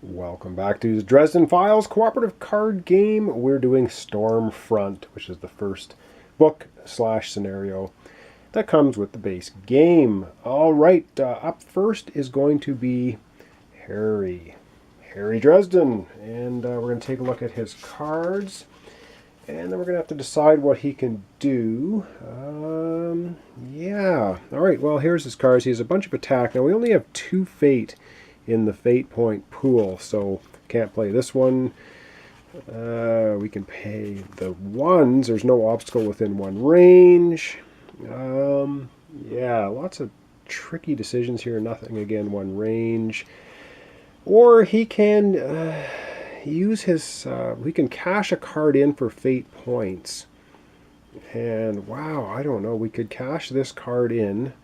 Welcome back to the Dresden Files cooperative card game. We're doing Stormfront, which is the first book/scenario that comes with the base game. All right, up first is going to be Harry Dresden, and we're going to take a look at his cards, and then we're going to have to decide what he can do. Yeah. All right, well, here's his cards. He has a bunch of attack. Now, we only have 2 fate in the fate point pool, so can't play this one. We can pay the ones. There's no obstacle within 1 range. Yeah, lots of tricky decisions here. Nothing again 1 range. Or he can use his, we can cash a card in for fate points. And wow, I don't know, we could cash this card in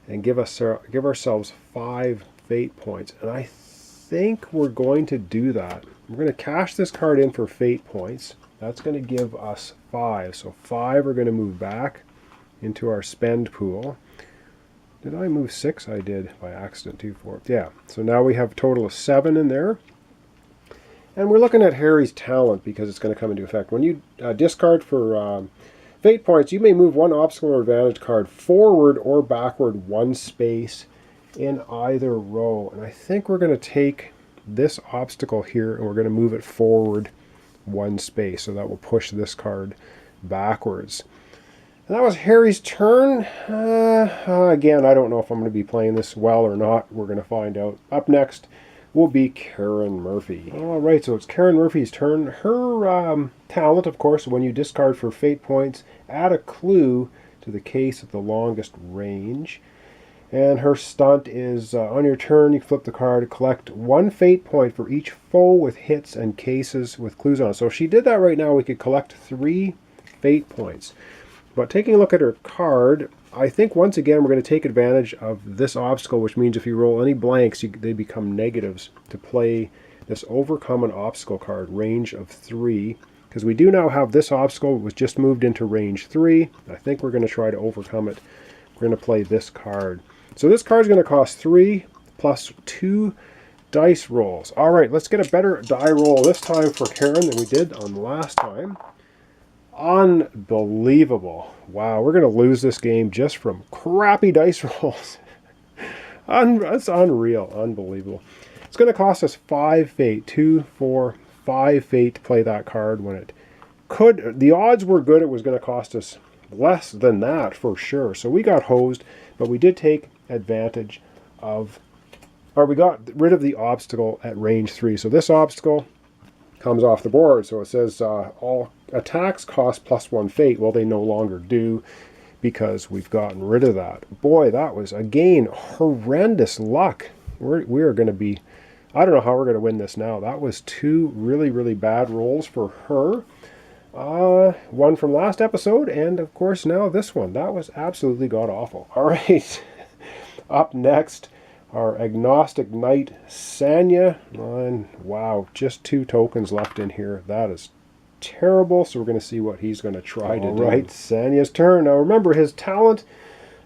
and give ourselves 5 fate points. And I think we're going to do that. We're going to cash this card in for fate points. That's going to give us 5. So 5 are going to move back into our spend pool. Did I move 6? I did by accident. 2, 4. Yeah. So now we have a total of 7 in there. And we're looking at Harry's talent because it's going to come into effect. When you discard for fate points, you may move 1 obstacle or advantage card forward or backward 1 space in either row. And I think we're going to take this obstacle here and we're going to move it forward 1 space. So that will push this card backwards. And that was Harry's turn. Again, I don't know if I'm going to be playing this well or not. We're going to find out. Up next will be Karen Murphy. All right, so it's Karen Murphy's turn. Her talent, of course, when you discard for fate points, add a clue to the case of the longest range. And her stunt is, on your turn, you flip the card, collect 1 fate point for each foe with hits and cases with clues on it. So if she did that right now, we could collect 3 fate points. But taking a look at her card, I think once again we're going to take advantage of this obstacle, which means if you roll any blanks, they become negatives to play this overcome an obstacle card, range of 3. Because we do now have this obstacle, it was just moved into range 3. I think we're going to try to overcome it. We're going to play this card. So this card is going to cost 3 plus 2 dice rolls. All right, let's get a better die roll this time for Karen than we did on the last time. Unbelievable. Wow, we're going to lose this game just from crappy dice rolls. That's unreal. Unbelievable. It's going to cost us 5 fate. 2, 4, 5 fate to play that card when it could. The odds were good it was going to cost us less than that for sure. So we got hosed, but we did take advantage of, or we got rid of the obstacle at range 3. So this obstacle comes off the board. So it says all attacks cost plus 1 fate. Well, they no longer do because we've gotten rid of that. Boy, that was, again, horrendous luck. We are going to be, I don't know how we're going to win this now. That was 2 really, really bad rolls for her. 1 from last episode, and of course now this one. That was absolutely god-awful. All right. Up next, our agnostic knight, Sanya. And wow, just 2 tokens left in here. That is terrible. So we're going to see what he's going to try to do. All right, Sanya's turn. Now remember his talent.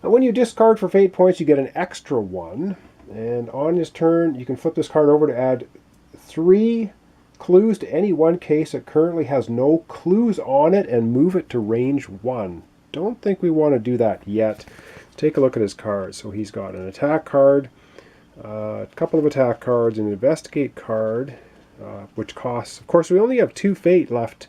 When you discard for fate points, you get an extra 1. And on his turn, you can flip this card over to add 3 clues to any one case that currently has no clues on it and move it to range 1. Don't think we want to do that yet. Take a look at his cards. So he's got an attack card, a couple of attack cards, an investigate card, which costs, of course, we only have 2 fate left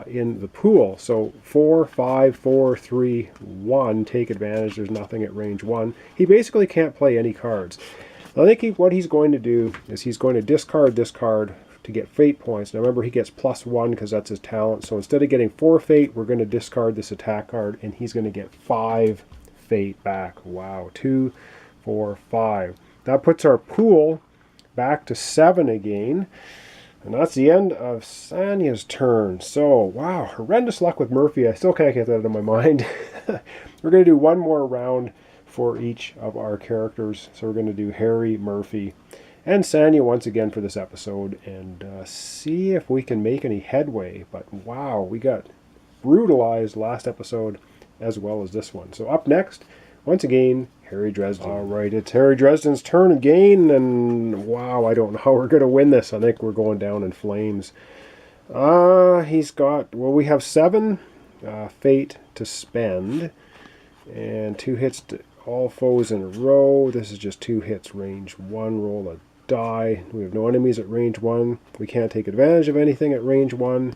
in the pool. So 4, 5, 4, 3, 1, take advantage. There's nothing at range 1. He basically can't play any cards. I think what he's going to do is he's going to discard this card to get fate points. Now remember, he gets plus 1 because that's his talent. So instead of getting 4 fate, we're going to discard this attack card, and he's going to get 5 fate back. Wow, 2, 4, 5. That puts our pool back to 7 again. And that's the end of Sanya's turn. So, wow, horrendous luck with Murphy. I still can't get that out of my mind. We're going to do 1 more round for each of our characters. So we're going to do Harry, Murphy, and Sanya once again for this episode, and see if we can make any headway. But wow, we got brutalized last episode as well as this one. So up next Once again, Harry Dresden. All right, it's Harry Dresden's turn again, and wow, I don't know how we're going to win this. I think we're going down in flames. He's got, well, we have 7 fate to spend, and 2 hits to all foes in a row. This is just 2 hits, range 1, roll a die. We have no enemies at range 1. We can't take advantage of anything at range 1.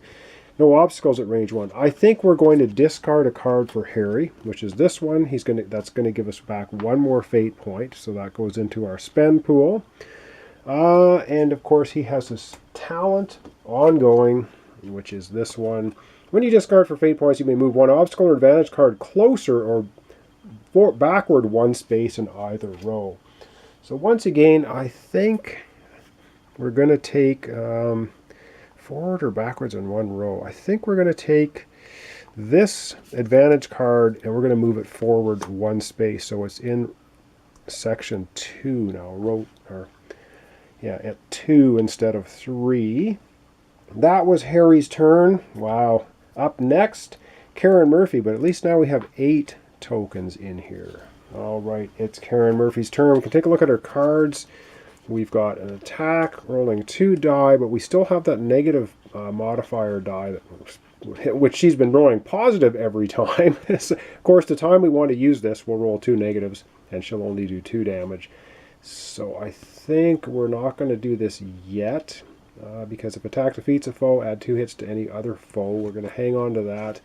No obstacles at range 1. I think we're going to discard a card for Harry, which is this one. That's going to give us back 1 more fate point, so that goes into our spend pool. And of course he has this talent ongoing, which is this one. When you discard for fate points, you may move 1 obstacle or advantage card closer or backward 1 space in either row. So once again, I think we're going to take forward or backwards in 1 row. I think we're going to take this advantage card and we're going to move it forward 1 space, so it's in section 2 now. At 2 instead of 3. That was Harry's turn. Wow. Up next, Karen Murphy, but at least now we have 8 tokens in here. All right, it's Karen Murphy's turn. We can take a look at her cards. We've got an attack, rolling 2 die, but we still have that negative modifier die, which she's been rolling positive every time. Of course, the time we want to use this, we'll roll 2 negatives, and she'll only do 2 damage. So I think we're not going to do this yet, because if attack defeats a foe, add 2 hits to any other foe. We're going to hang on to that.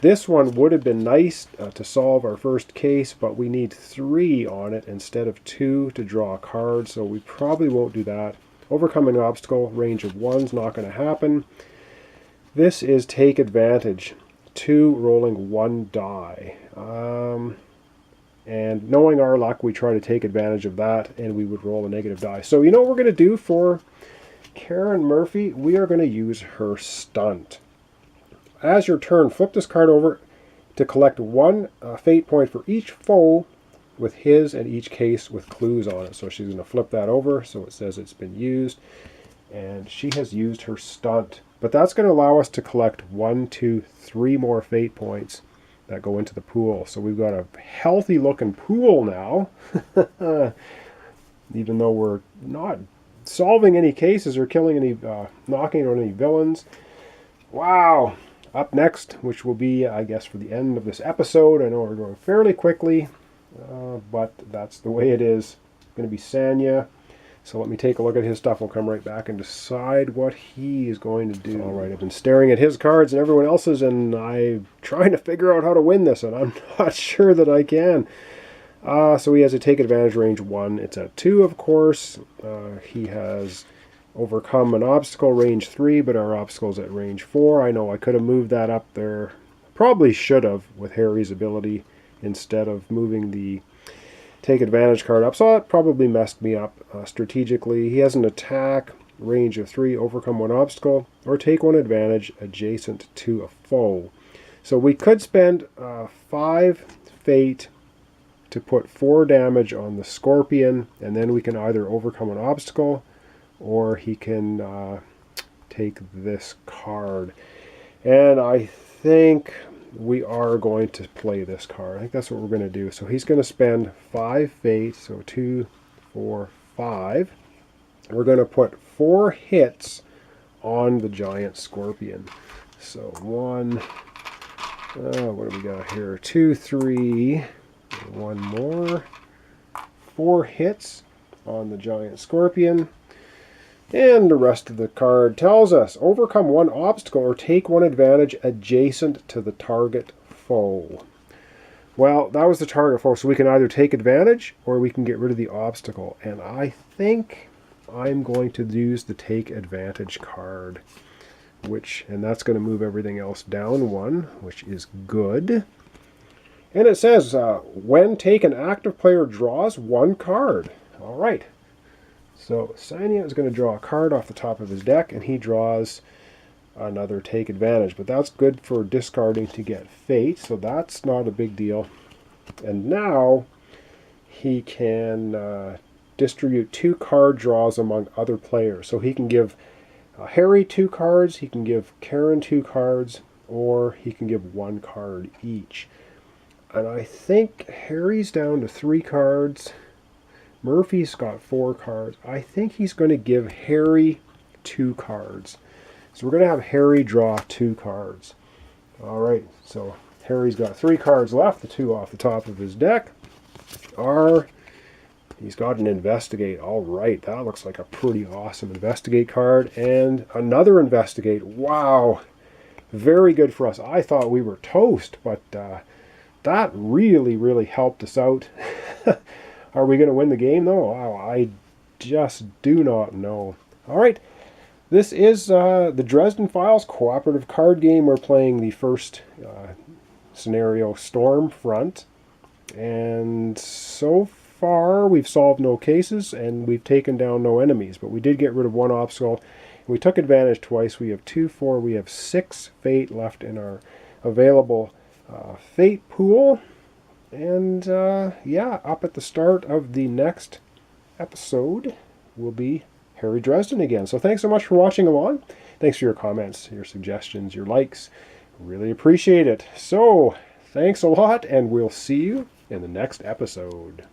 This one would have been nice to solve our first case, but we need 3 on it instead of 2 to draw a card, so we probably won't do that. Overcoming obstacle, range of 1's not going to happen. This is take advantage, 2 rolling 1 die. And knowing our luck, we try to take advantage of that, and we would roll a negative die. So you know what we're going to do for Karen Murphy? We are going to use her stunt. As your turn, flip this card over to collect 1 fate point for each foe with his and each case with clues on it. So she's going to flip that over so it says it's been used. And she has used her stunt. But that's going to allow us to collect 1, 2, 3 more fate points that go into the pool. So we've got a healthy looking pool now. Even though we're not solving any cases or killing any, knocking on any villains. Wow. Up next, which will be, I guess, for the end of this episode. I know we're going fairly quickly, but that's the way it is. It's going to be Sanya. So let me take a look at his stuff. We'll come right back and decide what he is going to do. All right, I've been staring at his cards and everyone else's, and I'm trying to figure out how to win this, and I'm not sure that I can. So he has a take advantage range 1. It's at 2, of course. He has overcome an obstacle range 3, but our obstacle's at range 4. I know I could have moved that up there. Probably should have with Harry's ability instead of moving the take advantage card up. So that probably messed me up strategically. He has an attack range of 3, overcome 1 obstacle, or take 1 advantage adjacent to a foe. So we could spend 5 fate to put 4 damage on the scorpion, and then we can either overcome an obstacle or he can take this card. And I think we are going to play this card. I think that's what we're going to do. So he's going to spend 5 fate, so 2, 4, 5. We're going to put 4 hits on the giant scorpion. So 1, what do we got here? 2, 3, 1 more. 4 hits on the giant scorpion. And the rest of the card tells us, overcome 1 obstacle or take 1 advantage adjacent to the target foe. Well, that was the target foe, so we can either take advantage or we can get rid of the obstacle. And I think I'm going to use the take advantage card, and that's going to move everything else down 1, which is good. And it says, when taken, active player draws 1 card. All right. So Sanya is going to draw a card off the top of his deck, and he draws another take advantage. But that's good for discarding to get fate, so that's not a big deal. And now he can distribute 2 card draws among other players. So he can give Harry 2 cards, he can give Karen 2 cards, or he can give 1 card each. And I think Harry's down to 3 cards. Murphy's got 4 cards. I think he's going to give Harry 2 cards. So we're going to have Harry draw 2 cards. All right, so Harry's got 3 cards left, the 2 off the top of his deck. He's got an Investigate. All right, that looks like a pretty awesome Investigate card. And another Investigate. Wow, very good for us. I thought we were toast, but that really, really helped us out. Are we going to win the game, though? Wow, I just do not know. All right, this is the Dresden Files cooperative card game. We're playing the first scenario, Stormfront. And so far, we've solved no cases, and we've taken down no enemies. But we did get rid of 1 obstacle. We took advantage twice. We have 2, 4, we have 6 fate left in our available fate pool. And yeah, up at the start of the next episode will be Harry Dresden again. So thanks so much for watching along. Thanks for your comments, your suggestions, your likes. Really appreciate it. So thanks a lot, and we'll see you in the next episode.